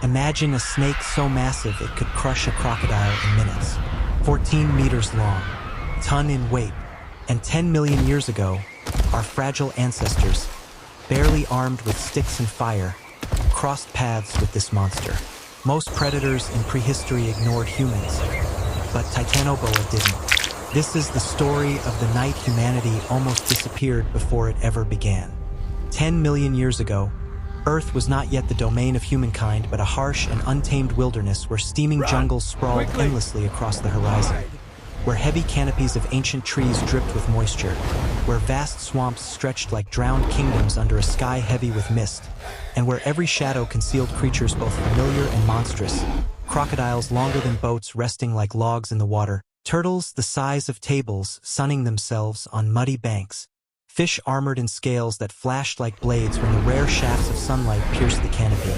Imagine a snake so massive it could crush a crocodile in minutes. 14 meters long, ton in weight, and 10 million years ago, our fragile ancestors, barely armed with sticks and fire, crossed paths with this monster. Most predators in prehistory ignored humans, but Titanoboa didn't. This is the story of the night humanity almost disappeared before it ever began. 10 million years ago, Earth was not yet the domain of humankind, but a harsh and untamed wilderness where steaming jungles sprawled endlessly across the horizon, where heavy canopies of ancient trees dripped with moisture, where vast swamps stretched like drowned kingdoms under a sky heavy with mist, and where every shadow concealed creatures both familiar and monstrous, crocodiles longer than boats resting like logs in the water, turtles the size of tables sunning themselves on muddy banks, fish armored in scales that flashed like blades when the rare shafts of sunlight pierced the canopy.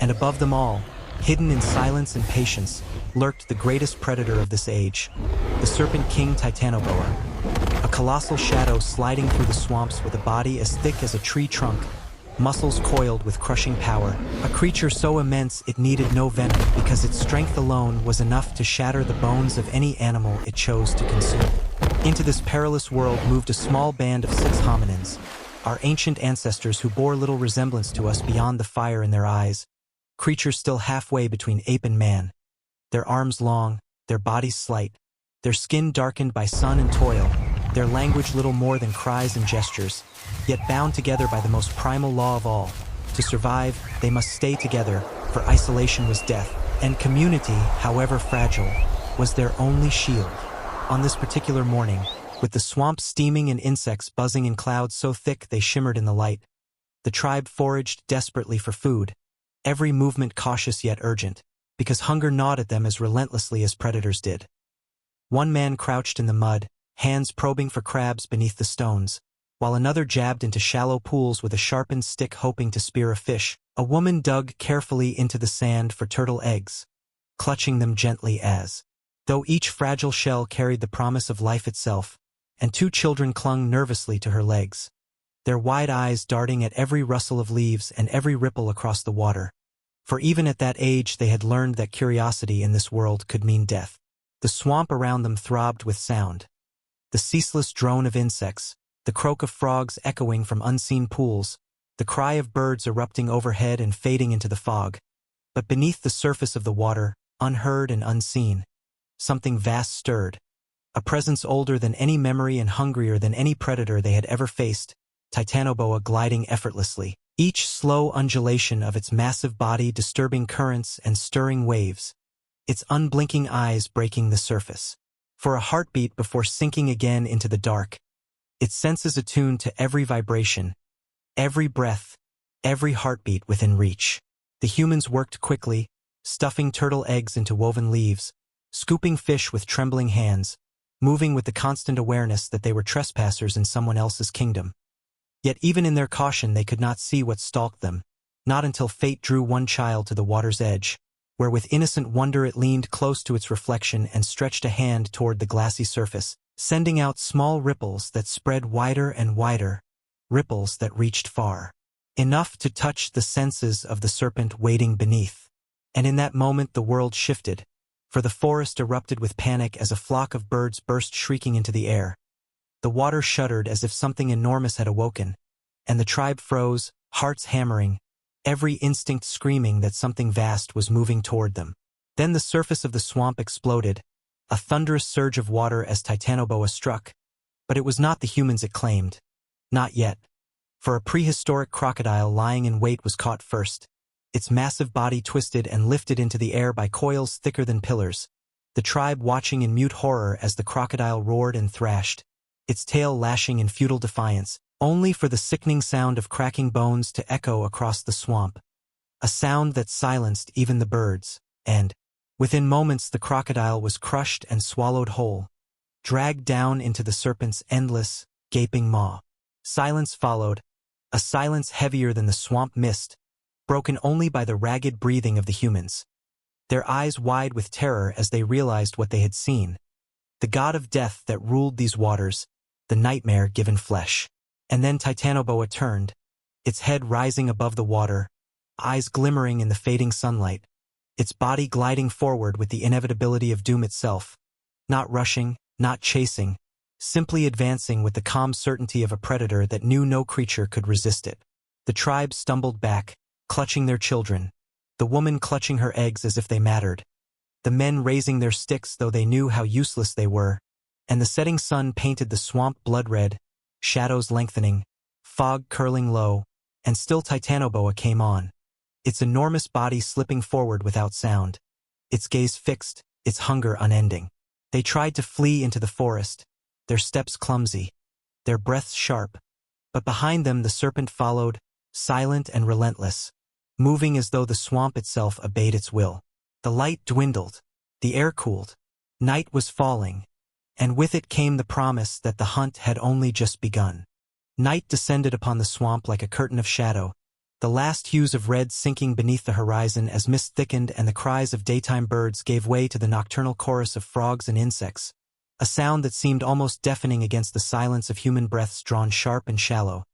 And above them all, hidden in silence and patience, lurked the greatest predator of this age, the serpent king Titanoboa, a colossal shadow sliding through the swamps with a body as thick as a tree trunk, muscles coiled with crushing power, a creature so immense it needed no venom because its strength alone was enough to shatter the bones of any animal it chose to consume. Into this perilous world moved a small band of 6 hominins, our ancient ancestors who bore little resemblance to us beyond the fire in their eyes, creatures still halfway between ape and man, their arms long, their bodies slight, their skin darkened by sun and toil, their language little more than cries and gestures, yet bound together by the most primal law of all. To survive, they must stay together, for isolation was death, and community, however fragile, was their only shield. On this particular morning, with the swamp steaming and insects buzzing in clouds so thick they shimmered in the light, the tribe foraged desperately for food, every movement cautious yet urgent, because hunger gnawed at them as relentlessly as predators did. One man crouched in the mud, hands probing for crabs beneath the stones, while another jabbed into shallow pools with a sharpened stick hoping to spear a fish. A woman dug carefully into the sand for turtle eggs, clutching them gently though each fragile shell carried the promise of life itself, and 2 children clung nervously to her legs, their wide eyes darting at every rustle of leaves and every ripple across the water. For even at that age they had learned that curiosity in this world could mean death. The swamp around them throbbed with sound. The ceaseless drone of insects, the croak of frogs echoing from unseen pools, the cry of birds erupting overhead and fading into the fog. But beneath the surface of the water, unheard and unseen, something vast stirred, a presence older than any memory and hungrier than any predator they had ever faced, Titanoboa gliding effortlessly, each slow undulation of its massive body disturbing currents and stirring waves, its unblinking eyes breaking the surface. For a heartbeat before sinking again into the dark, its senses attuned to every vibration, every breath, every heartbeat within reach. The humans worked quickly, stuffing turtle eggs into woven leaves, scooping fish with trembling hands, moving with the constant awareness that they were trespassers in someone else's kingdom. Yet even in their caution they could not see what stalked them, not until fate drew one child to the water's edge, where with innocent wonder it leaned close to its reflection and stretched a hand toward the glassy surface, sending out small ripples that spread wider and wider, ripples that reached far, enough to touch the senses of the serpent waiting beneath. And in that moment the world shifted, for the forest erupted with panic as a flock of birds burst shrieking into the air. The water shuddered as if something enormous had awoken, and the tribe froze, hearts hammering, every instinct screaming that something vast was moving toward them. Then the surface of the swamp exploded, a thunderous surge of water as Titanoboa struck, but it was not the humans it claimed. Not yet. For a prehistoric crocodile lying in wait was caught first, its massive body twisted and lifted into the air by coils thicker than pillars, the tribe watching in mute horror as the crocodile roared and thrashed, its tail lashing in futile defiance, only for the sickening sound of cracking bones to echo across the swamp, a sound that silenced even the birds, and, within moments the crocodile was crushed and swallowed whole, dragged down into the serpent's endless, gaping maw. Silence followed, a silence heavier than the swamp mist, broken only by the ragged breathing of the humans, their eyes wide with terror as they realized what they had seen. The god of death that ruled these waters, the nightmare given flesh. And then Titanoboa turned, its head rising above the water, eyes glimmering in the fading sunlight, its body gliding forward with the inevitability of doom itself, not rushing, not chasing, simply advancing with the calm certainty of a predator that knew no creature could resist it. The tribe stumbled back, clutching their children, the woman clutching her eggs as if they mattered, the men raising their sticks though they knew how useless they were, and the setting sun painted the swamp blood-red, shadows lengthening, fog curling low, and still Titanoboa came on, its enormous body slipping forward without sound, its gaze fixed, its hunger unending. They tried to flee into the forest, their steps clumsy, their breaths sharp, but behind them the serpent followed, silent and relentless, moving as though the swamp itself obeyed its will. The light dwindled, the air cooled, night was falling, and with it came the promise that the hunt had only just begun. Night descended upon the swamp like a curtain of shadow, the last hues of red sinking beneath the horizon as mist thickened and the cries of daytime birds gave way to the nocturnal chorus of frogs and insects, a sound that seemed almost deafening against the silence of human breaths drawn sharp and shallow.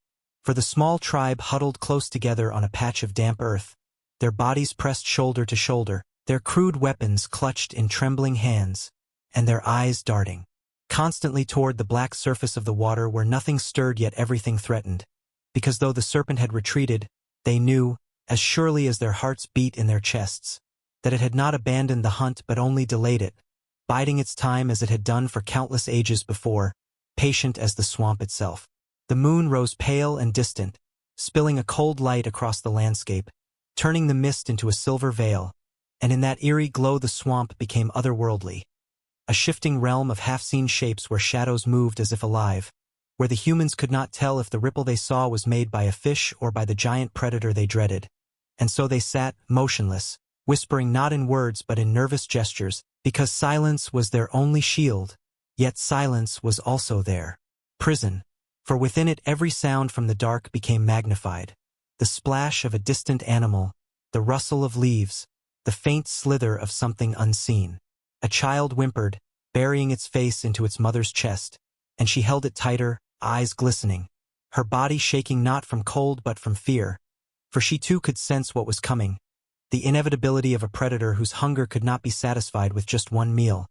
For the small tribe huddled close together on a patch of damp earth, their bodies pressed shoulder to shoulder, their crude weapons clutched in trembling hands, and their eyes darting constantly toward the black surface of the water where nothing stirred yet everything threatened, because though the serpent had retreated, they knew, as surely as their hearts beat in their chests, that it had not abandoned the hunt but only delayed it, biding its time as it had done for countless ages before, patient as the swamp itself. The moon rose pale and distant, spilling a cold light across the landscape, turning the mist into a silver veil, and in that eerie glow the swamp became otherworldly, a shifting realm of half-seen shapes where shadows moved as if alive, where the humans could not tell if the ripple they saw was made by a fish or by the giant predator they dreaded. And so they sat, motionless, whispering not in words but in nervous gestures, because silence was their only shield, yet silence was also their prison, for within it every sound from the dark became magnified, the splash of a distant animal, the rustle of leaves, the faint slither of something unseen. A child whimpered, burying its face into its mother's chest, and she held it tighter, eyes glistening, her body shaking not from cold but from fear, for she too could sense what was coming, the inevitability of a predator whose hunger could not be satisfied with just one meal,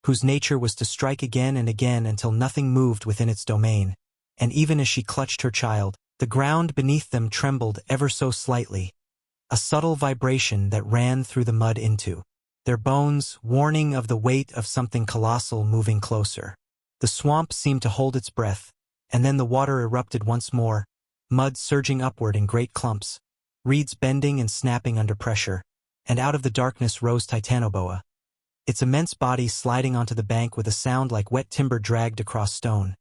whose nature was to strike again and again until nothing moved within its domain, and even as she clutched her child, the ground beneath them trembled ever so slightly, a subtle vibration that ran through the mud into their bones, warning of the weight of something colossal moving closer. The swamp seemed to hold its breath, and then the water erupted once more, mud surging upward in great clumps, reeds bending and snapping under pressure, and out of the darkness rose Titanoboa, its immense body sliding onto the bank with a sound like wet timber dragged across stone,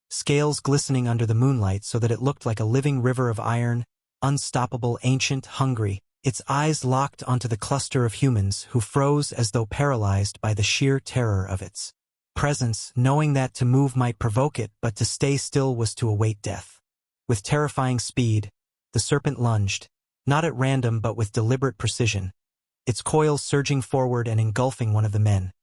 scales glistening under the moonlight so that it looked like a living river of iron, unstoppable, ancient, hungry, its eyes locked onto the cluster of humans who froze as though paralyzed by the sheer terror of its presence, knowing that to move might provoke it but to stay still was to await death. With terrifying speed, the serpent lunged, not at random but with deliberate precision, its coils surging forward and engulfing one of the men,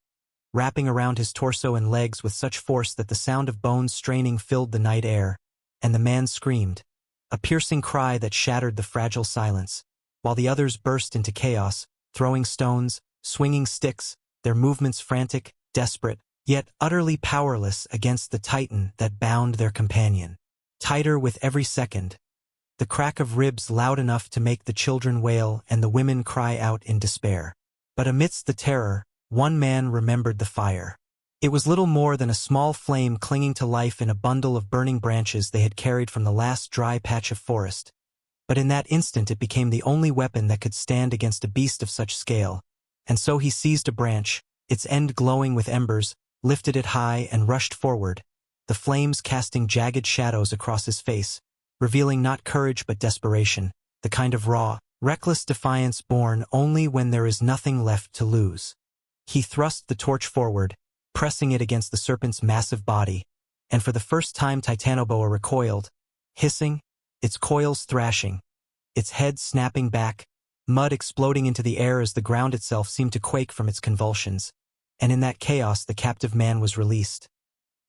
wrapping around his torso and legs with such force that the sound of bones straining filled the night air, and the man screamed, a piercing cry that shattered the fragile silence, while the others burst into chaos, throwing stones, swinging sticks, their movements frantic, desperate, yet utterly powerless against the titan that bound their companion. Tighter with every second, the crack of ribs loud enough to make the children wail and the women cry out in despair. But amidst the terror, one man remembered the fire. It was little more than a small flame clinging to life in a bundle of burning branches they had carried from the last dry patch of forest. But in that instant it became the only weapon that could stand against a beast of such scale, and so he seized a branch, its end glowing with embers, lifted it high and rushed forward, the flames casting jagged shadows across his face, revealing not courage but desperation, the kind of raw, reckless defiance born only when there is nothing left to lose. He thrust the torch forward, pressing it against the serpent's massive body, and for the first time Titanoboa recoiled, hissing, its coils thrashing, its head snapping back, mud exploding into the air as the ground itself seemed to quake from its convulsions, and in that chaos the captive man was released.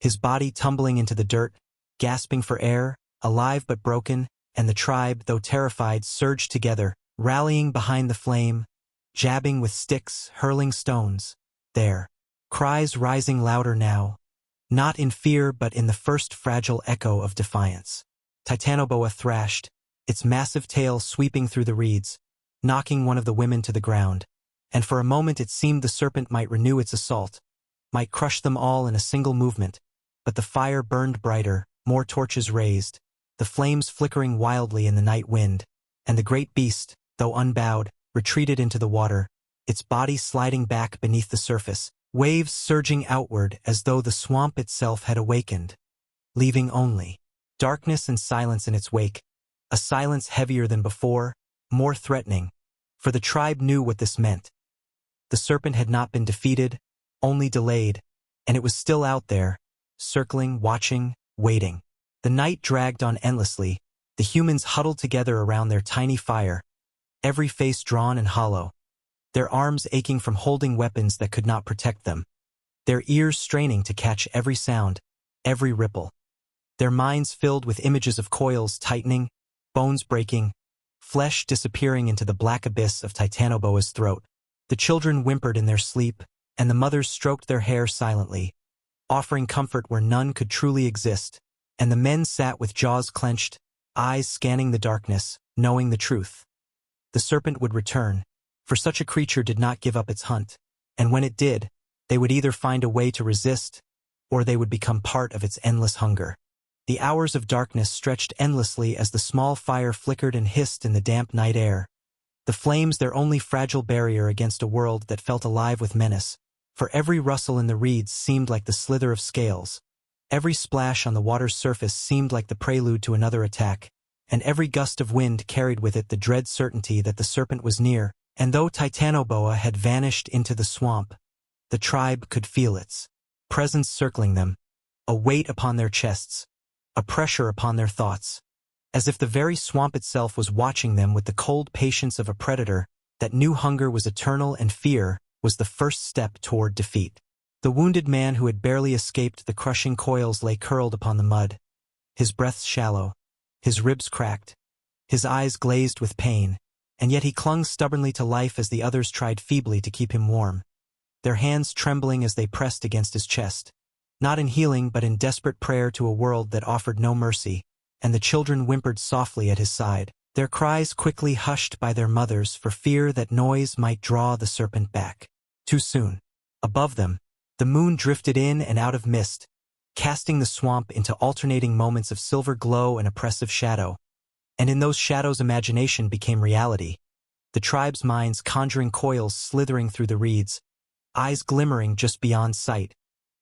His body tumbling into the dirt, gasping for air, alive but broken, and the tribe, though terrified, surged together, rallying behind the flame, jabbing with sticks, hurling stones. Their cries rising louder now, not in fear but in the first fragile echo of defiance. Titanoboa thrashed, its massive tail sweeping through the reeds, knocking one of the women to the ground, and for a moment it seemed the serpent might renew its assault, might crush them all in a single movement, but the fire burned brighter, more torches raised, the flames flickering wildly in the night wind, and the great beast, though unbowed, retreated into the water, its body sliding back beneath the surface, waves surging outward as though the swamp itself had awakened, leaving only darkness and silence in its wake, a silence heavier than before, more threatening, for the tribe knew what this meant. The serpent had not been defeated, only delayed, and it was still out there, circling, watching, waiting. The night dragged on endlessly, the humans huddled together around their tiny fire, every face drawn and hollow, their arms aching from holding weapons that could not protect them, their ears straining to catch every sound, every ripple, their minds filled with images of coils tightening, bones breaking, flesh disappearing into the black abyss of Titanoboa's throat. The children whimpered in their sleep, and the mothers stroked their hair silently, offering comfort where none could truly exist, and the men sat with jaws clenched, eyes scanning the darkness, knowing the truth. The serpent would return, for such a creature did not give up its hunt, and when it did, they would either find a way to resist, or they would become part of its endless hunger. The hours of darkness stretched endlessly as the small fire flickered and hissed in the damp night air, the flames their only fragile barrier against a world that felt alive with menace, for every rustle in the reeds seemed like the slither of scales, every splash on the water's surface seemed like the prelude to another attack, and every gust of wind carried with it the dread certainty that the serpent was near, and though Titanoboa had vanished into the swamp, the tribe could feel its presence circling them, a weight upon their chests, a pressure upon their thoughts, as if the very swamp itself was watching them with the cold patience of a predator, that knew hunger was eternal and fear was the first step toward defeat. The wounded man who had barely escaped the crushing coils lay curled upon the mud, his breath shallow, his ribs cracked, his eyes glazed with pain, and yet he clung stubbornly to life as the others tried feebly to keep him warm, their hands trembling as they pressed against his chest, not in healing but in desperate prayer to a world that offered no mercy, and the children whimpered softly at his side, their cries quickly hushed by their mothers for fear that noise might draw the serpent back. Too soon. Above them, the moon drifted in and out of mist, casting the swamp into alternating moments of silver glow and oppressive shadow, and in those shadows imagination became reality, the tribe's minds conjuring coils slithering through the reeds, eyes glimmering just beyond sight,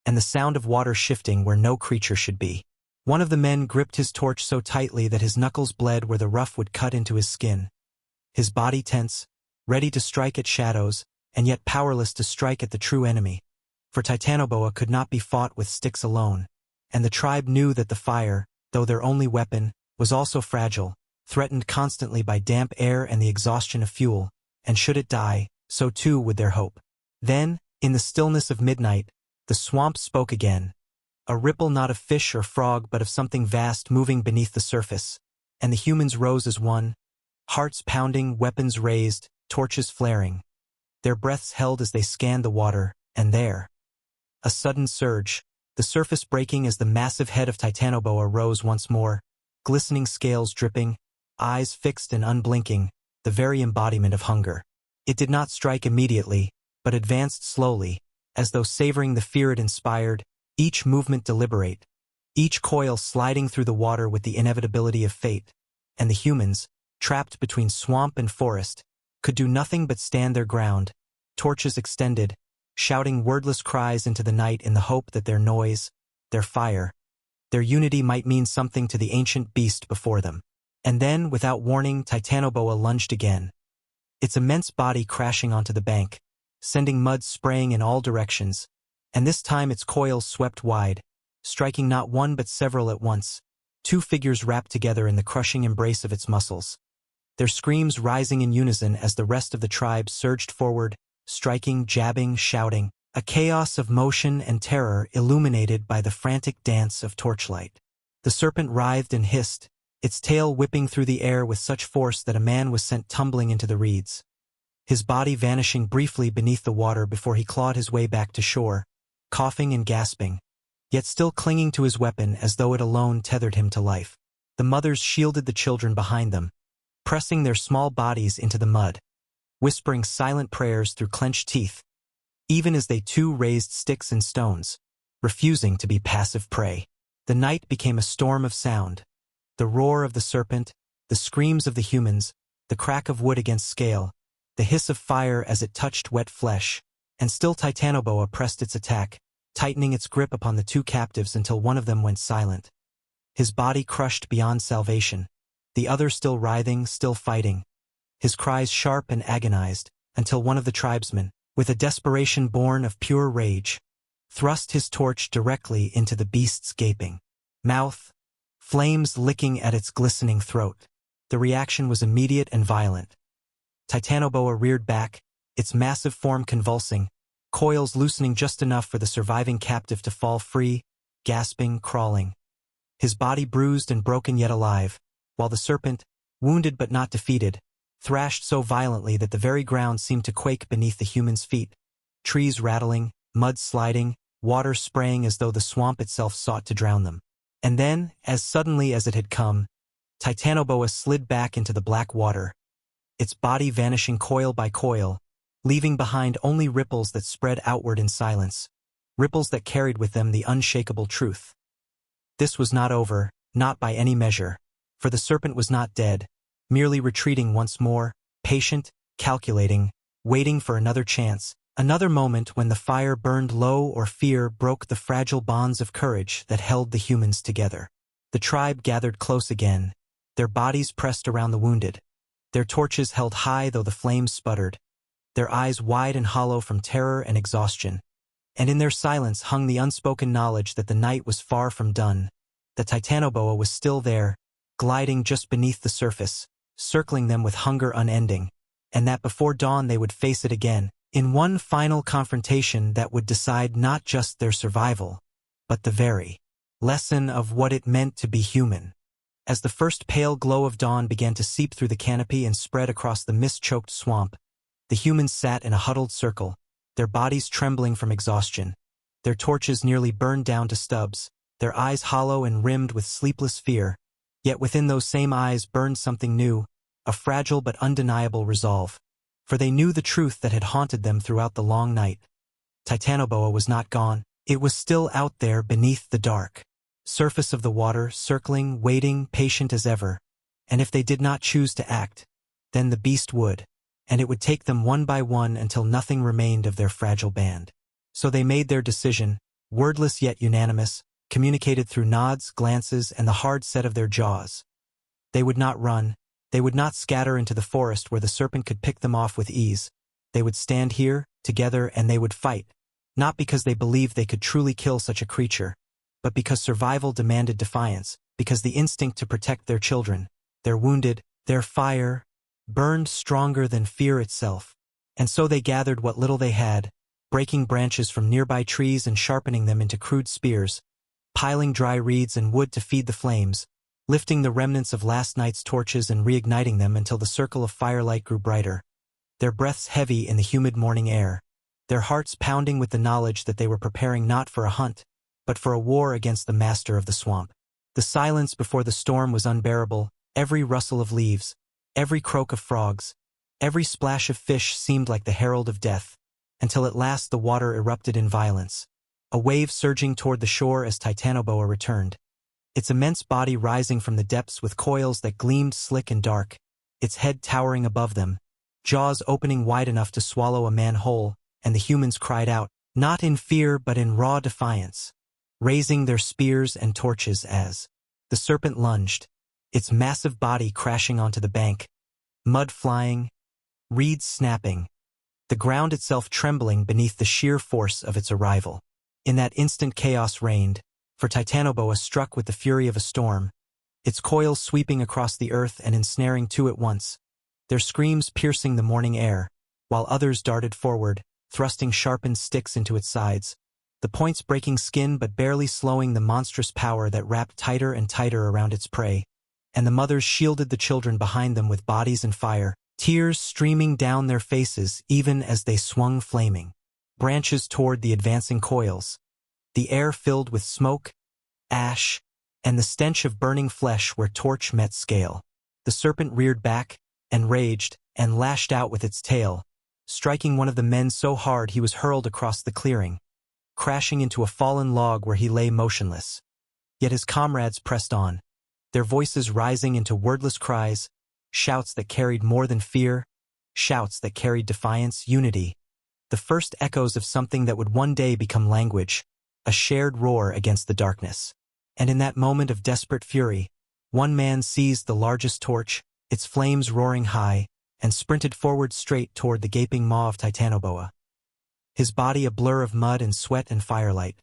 and the sound of water shifting where no creature should be. One of the men gripped his torch so tightly that his knuckles bled where the rough would cut into his skin, his body tense, ready to strike at shadows, and yet powerless to strike at the true enemy. For Titanoboa could not be fought with sticks alone, and the tribe knew that the fire, though their only weapon, was also fragile, threatened constantly by damp air and the exhaustion of fuel, and should it die, so too would their hope. Then, in the stillness of midnight, the swamp spoke again, a ripple not of fish or frog but of something vast moving beneath the surface, and the humans rose as one, hearts pounding, weapons raised, torches flaring, their breaths held as they scanned the water, and there, a sudden surge, the surface breaking as the massive head of Titanoboa rose once more, glistening scales dripping, eyes fixed and unblinking, the very embodiment of hunger. It did not strike immediately, but advanced slowly, as though savoring the fear it inspired, each movement deliberate, each coil sliding through the water with the inevitability of fate, and the humans, trapped between swamp and forest, could do nothing but stand their ground, torches extended, shouting wordless cries into the night in the hope that their noise, their fire, their unity might mean something to the ancient beast before them. And then, without warning, Titanoboa lunged again, its immense body crashing onto the bank, sending mud spraying in all directions, and this time its coils swept wide, striking not one but several at once, two figures wrapped together in the crushing embrace of its muscles, their screams rising in unison as the rest of the tribe surged forward, striking, jabbing, shouting, a chaos of motion and terror illuminated by the frantic dance of torchlight. The serpent writhed and hissed, its tail whipping through the air with such force that a man was sent tumbling into the reeds, his body vanishing briefly beneath the water before he clawed his way back to shore, coughing and gasping, yet still clinging to his weapon as though it alone tethered him to life. The mothers shielded the children behind them, pressing their small bodies into the mud, whispering silent prayers through clenched teeth, even as they too raised sticks and stones, refusing to be passive prey. The night became a storm of sound. The roar of the serpent, the screams of the humans, the crack of wood against scale, the hiss of fire as it touched wet flesh, and still Titanoboa pressed its attack, tightening its grip upon the two captives until one of them went silent. His body crushed beyond salvation, the other still writhing, still fighting, his cries sharp and agonized, until one of the tribesmen, with a desperation born of pure rage, thrust his torch directly into the beast's gaping mouth, flames licking at its glistening throat. The reaction was immediate and violent. Titanoboa reared back, its massive form convulsing, coils loosening just enough for the surviving captive to fall free, gasping, crawling. His body bruised and broken yet alive, while the serpent, wounded but not defeated, thrashed so violently that the very ground seemed to quake beneath the human's feet, trees rattling, mud sliding, water spraying as though the swamp itself sought to drown them. And then, as suddenly as it had come, Titanoboa slid back into the black water, its body vanishing coil by coil, leaving behind only ripples that spread outward in silence, ripples that carried with them the unshakable truth. This was not over, not by any measure, for the serpent was not dead, merely retreating once more, patient, calculating, waiting for another chance, another moment when the fire burned low or fear broke the fragile bonds of courage that held the humans together. The tribe gathered close again, their bodies pressed around the wounded, their torches held high though the flames sputtered, their eyes wide and hollow from terror and exhaustion. And in their silence hung the unspoken knowledge that the night was far from done, that Titanoboa was still there, gliding just beneath the surface, circling them with hunger unending, and that before dawn they would face it again, in one final confrontation that would decide not just their survival, but the very lesson of what it meant to be human. As the first pale glow of dawn began to seep through the canopy and spread across the mist-choked swamp, the humans sat in a huddled circle, their bodies trembling from exhaustion, their torches nearly burned down to stubs, their eyes hollow and rimmed with sleepless fear, yet within those same eyes burned something new, a fragile but undeniable resolve. For they knew the truth that had haunted them throughout the long night. Titanoboa was not gone, it was still out there beneath the dark surface of the water, circling, waiting, patient as ever. And if they did not choose to act, then the beast would, and it would take them one by one until nothing remained of their fragile band. So they made their decision, wordless yet unanimous, communicated through nods, glances, and the hard set of their jaws. They would not run, they would not scatter into the forest where the serpent could pick them off with ease. They would stand here, together, and they would fight, not because they believed they could truly kill such a creature, but because survival demanded defiance, because the instinct to protect their children, their wounded, their fire, burned stronger than fear itself. And so they gathered what little they had, breaking branches from nearby trees and sharpening them into crude spears, piling dry reeds and wood to feed the flames, lifting the remnants of last night's torches and reigniting them until the circle of firelight grew brighter, their breaths heavy in the humid morning air, their hearts pounding with the knowledge that they were preparing not for a hunt, but for a war against the master of the swamp. The silence before the storm was unbearable, every rustle of leaves, every croak of frogs, every splash of fish seemed like the herald of death, until at last the water erupted in violence, a wave surging toward the shore as Titanoboa returned, its immense body rising from the depths with coils that gleamed slick and dark, its head towering above them, jaws opening wide enough to swallow a man whole, and the humans cried out, not in fear but in raw defiance, raising their spears and torches as the serpent lunged, its massive body crashing onto the bank, mud flying, reeds snapping, the ground itself trembling beneath the sheer force of its arrival. In that instant chaos reigned, for Titanoboa struck with the fury of a storm, its coils sweeping across the earth and ensnaring two at once, their screams piercing the morning air, while others darted forward, thrusting sharpened sticks into its sides, the points breaking skin but barely slowing the monstrous power that wrapped tighter and tighter around its prey. and the mothers shielded the children behind them with bodies and fire, tears streaming down their faces even as they swung flaming branches toward the advancing coils. The air filled with smoke, ash, and the stench of burning flesh where torch met scale. The serpent reared back, and raged, and lashed out with its tail, striking one of the men so hard he was hurled across the clearing, crashing into a fallen log where he lay motionless. Yet his comrades pressed on, their voices rising into wordless cries, shouts that carried more than fear, shouts that carried defiance, unity, the first echoes of something that would one day become language, a shared roar against the darkness. And in that moment of desperate fury, one man seized the largest torch, its flames roaring high, and sprinted forward straight toward the gaping maw of Titanoboa. His body a blur of mud and sweat and firelight.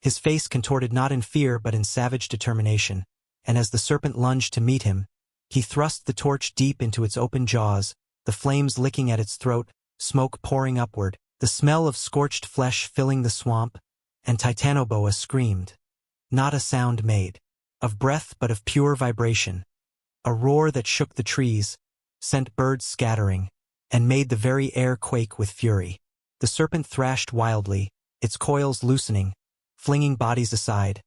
His face contorted not in fear but in savage determination, and as the serpent lunged to meet him, he thrust the torch deep into its open jaws, the flames licking at its throat, smoke pouring upward, the smell of scorched flesh filling the swamp, and Titanoboa screamed. Not a sound made, of breath but of pure vibration, a roar that shook the trees, sent birds scattering, and made the very air quake with fury. The serpent thrashed wildly, its coils loosening, flinging bodies aside,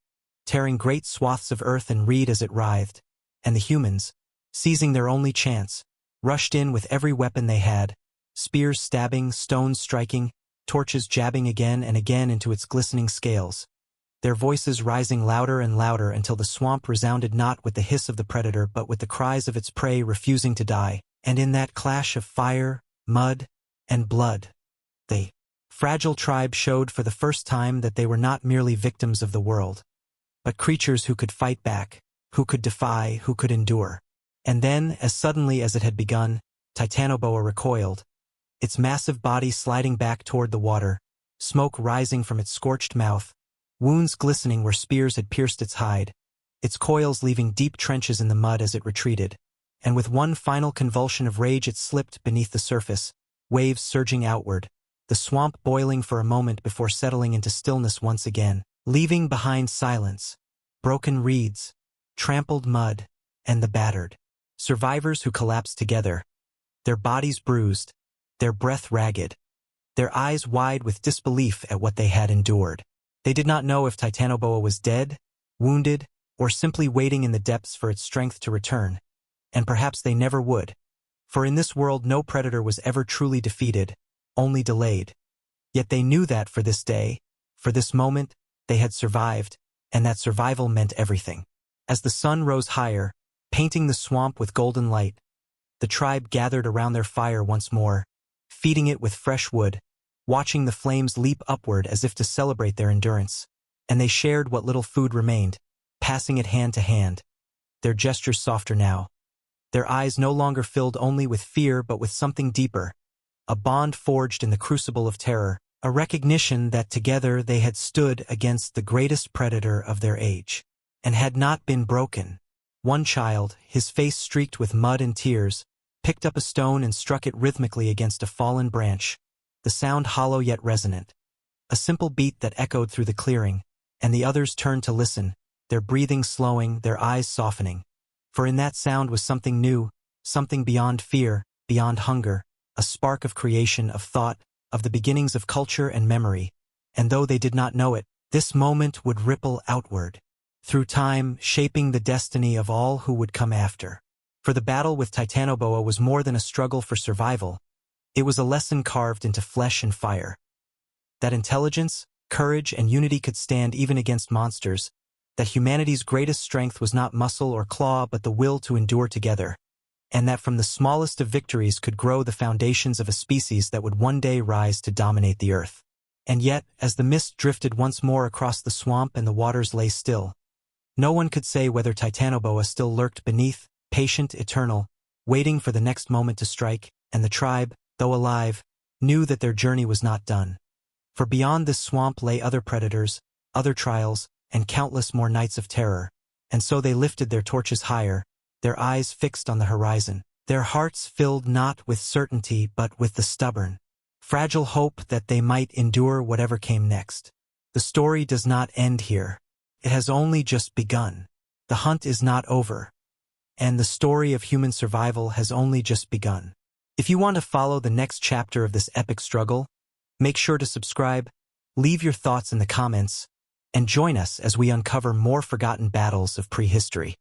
tearing great swaths of earth and reed as it writhed, and the humans, seizing their only chance, rushed in with every weapon they had, spears stabbing, stones striking, torches jabbing again and again into its glistening scales, their voices rising louder and louder until the swamp resounded not with the hiss of the predator but with the cries of its prey refusing to die, and in that clash of fire, mud, and blood, the fragile tribe showed for the first time that they were not merely victims of the world, but creatures who could fight back, who could defy, who could endure. And then, as suddenly as it had begun, Titanoboa recoiled, its massive body sliding back toward the water, smoke rising from its scorched mouth, wounds glistening where spears had pierced its hide, its coils leaving deep trenches in the mud as it retreated, and with one final convulsion of rage it slipped beneath the surface, waves surging outward, the swamp boiling for a moment before settling into stillness once again, leaving behind silence, broken reeds, trampled mud, and the battered survivors who collapsed together, their bodies bruised, their breath ragged, their eyes wide with disbelief at what they had endured. They did not know if Titanoboa was dead, wounded, or simply waiting in the depths for its strength to return, and perhaps they never would, for in this world no predator was ever truly defeated, only delayed. Yet they knew that for this day, for this moment, they had survived, and that survival meant everything. As the sun rose higher, painting the swamp with golden light, the tribe gathered around their fire once more, feeding it with fresh wood, watching the flames leap upward as if to celebrate their endurance, and they shared what little food remained, passing it hand to hand, their gestures softer now, their eyes no longer filled only with fear but with something deeper, a bond forged in the crucible of terror, a recognition that together they had stood against the greatest predator of their age, and had not been broken. One child, his face streaked with mud and tears, picked up a stone and struck it rhythmically against a fallen branch, the sound hollow yet resonant, a simple beat that echoed through the clearing, and the others turned to listen, their breathing slowing, their eyes softening. For in that sound was something new, something beyond fear, beyond hunger, a spark of creation, of thought, of the beginnings of culture and memory, and though they did not know it, this moment would ripple outward, through time, shaping the destiny of all who would come after. For the battle with Titanoboa was more than a struggle for survival. It was a lesson carved into flesh and fire. That intelligence, courage, and unity could stand even against monsters, that humanity's greatest strength was not muscle or claw but the will to endure together, and that from the smallest of victories could grow the foundations of a species that would one day rise to dominate the earth. And yet, as the mist drifted once more across the swamp and the waters lay still, no one could say whether Titanoboa still lurked beneath, patient, eternal, waiting for the next moment to strike, and the tribe, though alive, knew that their journey was not done. For beyond this swamp lay other predators, other trials, and countless more nights of terror, and so they lifted their torches higher, their eyes fixed on the horizon, their hearts filled not with certainty but with the stubborn, fragile hope that they might endure whatever came next. The story does not end here. It has only just begun. The hunt is not over. and the story of human survival has only just begun. If you want to follow the next chapter of this epic struggle, make sure to subscribe, leave your thoughts in the comments, and join us as we uncover more forgotten battles of prehistory.